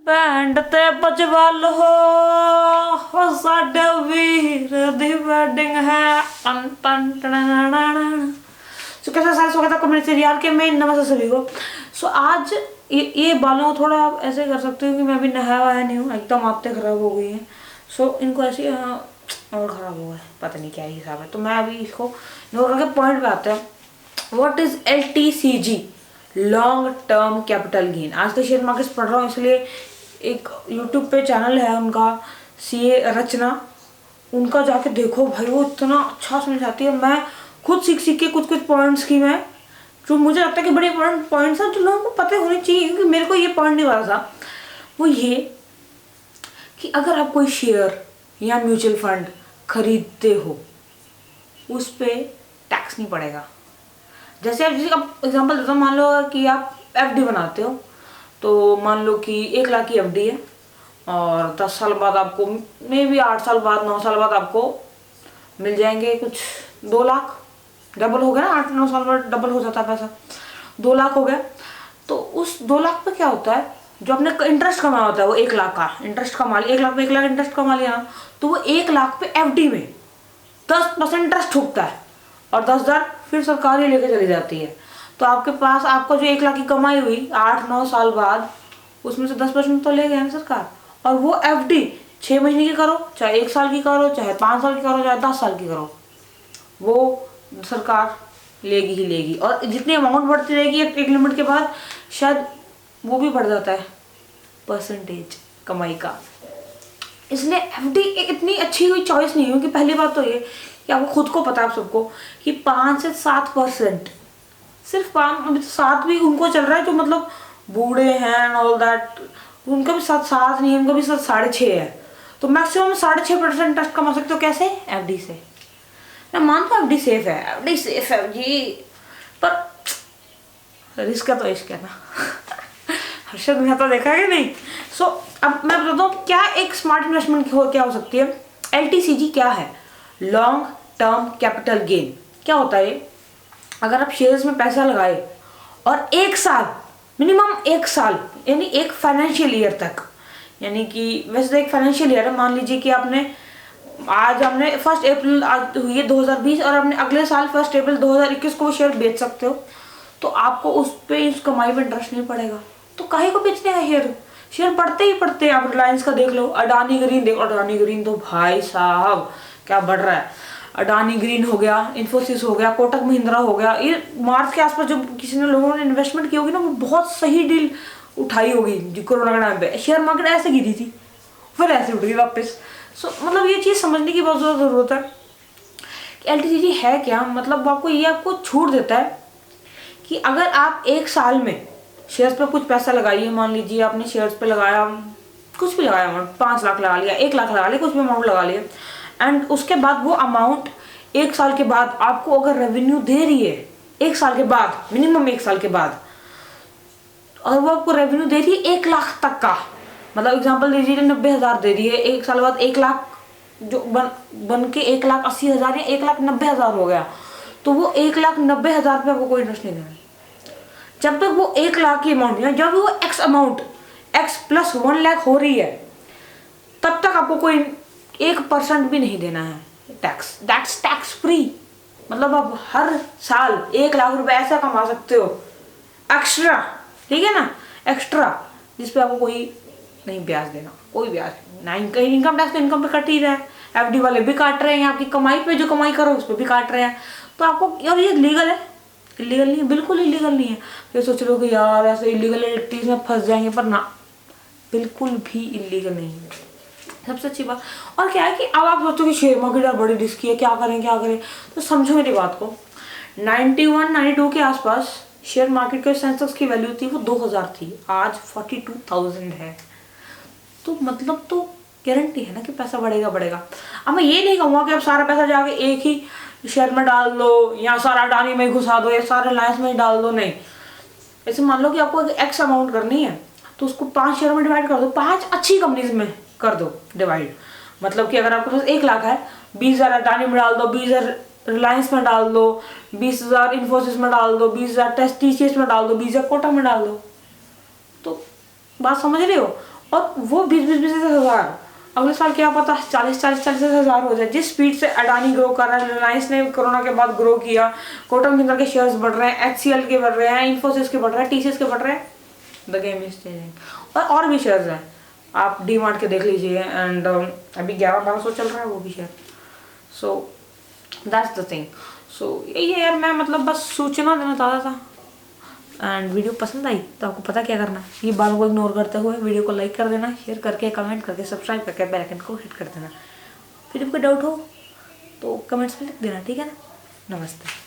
Band ते बजवा लो हो साडे वीर दी वेडिंग है टन टन टन। सो कैसा सारे स्वागत है कमेंट सीरियल के मैं नमस्ते सभी को। सो आज ये बालों को थोड़ा आप ऐसे कर सकते हो कि मैं अभी नहाया हुआ नहीं हूँ, एकदम आते खराब हो गई हैं। सो इनको ऐसे और ख़राब हो गए, पता नहीं क्या हिसाब है। तो मैं अभी इसको नोट करके पॉइंट पे आते हैं। What is LTCG, long term capital gain. आज तो शेयर मार्केट पढ़ रहा हूँ, इसलिए एक यूट्यूब पे चैनल है उनका, CA रचना, उनका जाके देखो भाई, वो इतना अच्छा समझाती है। मैं खुद सीख के कुछ पॉइंट्स की मैं, जो मुझे लगता है कि बड़े इंपॉर्टेंट पॉइंट्स हैं जो लोगों को पता होने चाहिए, क्योंकि मेरे को ये पॉइंट नहीं पता था। वो ये कि अगर आप कोई शेयर या म्यूचुअल फंड खरीदते हो, उस पर टैक्स नहीं पड़ेगा। जैसे आप एग्जांपल देता हूँ, मान लो कि आप FD बनाते हो, तो मान लो कि 1 लाख की FD है और 10 साल बाद आपको, मे बी 8 साल बाद 9 साल बाद आपको मिल जाएंगे कुछ 2 लाख। डबल हो गया ना, 8-9 साल बाद डबल हो जाता है पैसा, 2 लाख हो गया। तो उस 2 लाख पे क्या होता है, जो आपने इंटरेस्ट कमाया होता है, वो 1 लाख का इंटरेस्ट कमा लिया, 1 लाख पे 1 लाख इंटरेस्ट कमा लिया ना, तो वो 1 लाख पे FD में 10% इंटरेस्ट ठुकता है और 10,000 फिर सरकार ही लेके चली जाती है। तो आपके पास आपका जो 1 लाख की कमाई हुई 8-9 साल बाद, उसमें से 10% तो ले गए ना सरकार। और वो FD 6 महीने की करो, चाहे 1 साल की करो, चाहे 5 साल की करो, चाहे 10 साल की करो, वो सरकार लेगी ही लेगी। और जितनी अमाउंट बढ़ती रहेगी एक लिमिट के बाद, शायद वो भी बढ़ जाता है परसेंटेज कमाई का। इसलिए FD एक इतनी अच्छी कोई चॉइस नहीं है, क्योंकि पहली बात तो ये कि आपको खुद को पता है, आप सबको, कि 5 से 7%, सिर्फ 5, अभी तो 7 भी उनको चल रहा है जो मतलब बूढ़े हैं एंड ऑल दैट, उनका भी 7 नहीं है, उनका भी 6.5 है। तो मैक्सिमम 6.5% इंटरेस्ट कमा सकते हो। कैसे? FD से। मैं मानता हूँ FD सेफ है, FD सेफ है जी, पर रिस्क है तो इश्क है ना। हर्षद मेहता देखा है कि नहीं? सो अब मैं बताता हूँ क्या एक स्मार्ट इन्वेस्टमेंट क्या हो सकती है। LTCG क्या है? Long term capital gain. क्या होता है? अगर आप शेयर्स में पैसा लगाए और 1 साल, मिनिमम 1 साल, यानी एक फाइनेंशियल ईयर तक, यानी कि वैसे तो एक फाइनेंशियल ईयर है, मान लीजिए कि आपने आज हमने 1 अप्रैल आज हुई है 2020, और आपने अगले साल 1 अप्रैल 2021 को वो शेयर बेच सकते हो, तो आपको उस पर इस कमाई पर इंटरेस्ट नहीं पड़ेगा। तो काहे को बेचने का? शेयर बढ़ते ही बढ़ते हैं। आप रिलायंस का देख लो, अडानी ग्रीन देखो, अडानी ग्रीन तो भाई साहब क्या बढ़ रहा है। अडानी ग्रीन हो गया, इन्फोसिस हो गया, कोटक महिंद्रा हो गया। ये मार्च के आसपास जो किसी ने लोगों ने इन्वेस्टमेंट की होगी ना, वो बहुत सही डील उठाई होगी। जो कोरोना के टाइम पे शेयर मार्केट ऐसे गिरी थी, फिर ऐसे उठ गई वापस। सो मतलब ये चीज़ समझने की बहुत ज़्यादा ज़रूरत है कि LTCG है क्या। मतलब आपको छूट देता है कि अगर आप 1 साल में शेयर्स पे कुछ पैसा लगाइए, मान लीजिए आपने शेयर्स पे लगाया, कुछ भी लगाया अमाउंट, 5 लाख लगा लिया, 1 लाख लगा लिया, कुछ भी अमाउंट लगा लिया, एंड उसके बाद वो अमाउंट 1 साल के बाद आपको अगर रेवेन्यू दे रही है, 1 साल के बाद, मिनिमम 1 साल के बाद, और वो आपको रेवेन्यू दे रही है 1 लाख तक का, मतलब एग्जांपल दीजिए 90,000 दे रही है, 1 साल बाद 1 लाख जो बन के 1,80,000 या 1,90,000 हो गया, तो वो 1,90,000 पे आपको कोई इंटरेस्ट नहीं देना। जब तक वो 1 लाख की अमाउंट है, जब वो X अमाउंट X + 1 लाख हो रही है, तब तक आपको कोई 1% भी नहीं देना है टैक्स। That's tax free. मतलब आप हर साल 1 लाख रुपए ऐसा कमा सकते हो एक्स्ट्रा, ठीक है ना, एक्स्ट्रा, जिसपे आपको कोई नहीं ब्याज देना, कोई ब्याज ना। इनकम टैक्स तो इनकम पे कट ही रहा है, FD वाले भी काट रहे हैं, आपकी कमाई पे जो कमाई करो उस पर भी काट रहे हैं। तो आपको, और ये लीगल है? इलीगल नहीं है, बिल्कुल इलीगल नहीं है। फिर सोच रहे हो कि यार ऐसे इलीगल एक्टिविटीज में फंस जाएंगे, पर ना, बिल्कुल भी इलीगल नहीं है, सबसे अच्छी बात। और क्या है कि अब आप सोचो कि शेयर मार्केट यार बड़ी रिस्की है, क्या करें, तो समझो मेरी बात को। 91-92 के आसपास शेयर मार्केट के सेंसेक्स की वैल्यू थी, वो 2,000 थी, आज 42,000 है। तो मतलब तो गारंटी है ना कि पैसा बढ़ेगा। अब मैं ये नहीं कहूँगा कि आप सारा पैसा जाके एक ही शेयर में डाल दो, या सारा अडानी में घुसा दो, या सारा रिलायंस में डाल दो, नहीं। ऐसे मान लो कि आपको X अमाउंट करनी है, तो उसको 5 शेयर में डिवाइड कर दो, 5 अच्छी कंपनीज में कर दो डिवाइड। मतलब कि अगर आपके पास 1 लाख है, 20,000 अडानी में डाल दो, 20,000 रिलायंस में डाल दो, 20,000 इन्फोसिस में डाल दो, 20,000 TCS में डाल दो, 20,000 कोटक में डाल दो। तो बात समझ रहे हो? और वो 20-20 हज़ार, अगले साल क्या पता 40-40 हज़ार हो जाए। जिस स्पीड से अडानी ग्रो कर रहा है, रिलायंस ने कोरोना के बाद ग्रो किया, कोटक महिंद्रा के शेयर्स बढ़ रहे हैं, HCL के बढ़ रहे हैं, इन्फोसिस के बढ़ रहे हैं, TCS के बढ़ रहे हैं, द गेम इज चेंजिंग। और भी शेयर्स हैं, आप डी मार्ट के देख लीजिए, एंड अभी 1100-1200 चल रहा है वो भी share. So that's the thing. So यही है यार, मैं मतलब बस सूचना देना चाहता था। एंड वीडियो पसंद आई तो आपको पता क्या करना है, ये बालों को इग्नोर करते हुए वीडियो को लाइक कर देना, शेयर करके, कमेंट करके, सब्सक्राइब करके बेल आइकन को हिट कर देना। फिर जब कोई डाउट हो तो कमेंट्स में लिख देना, ठीक है ना। नमस्ते।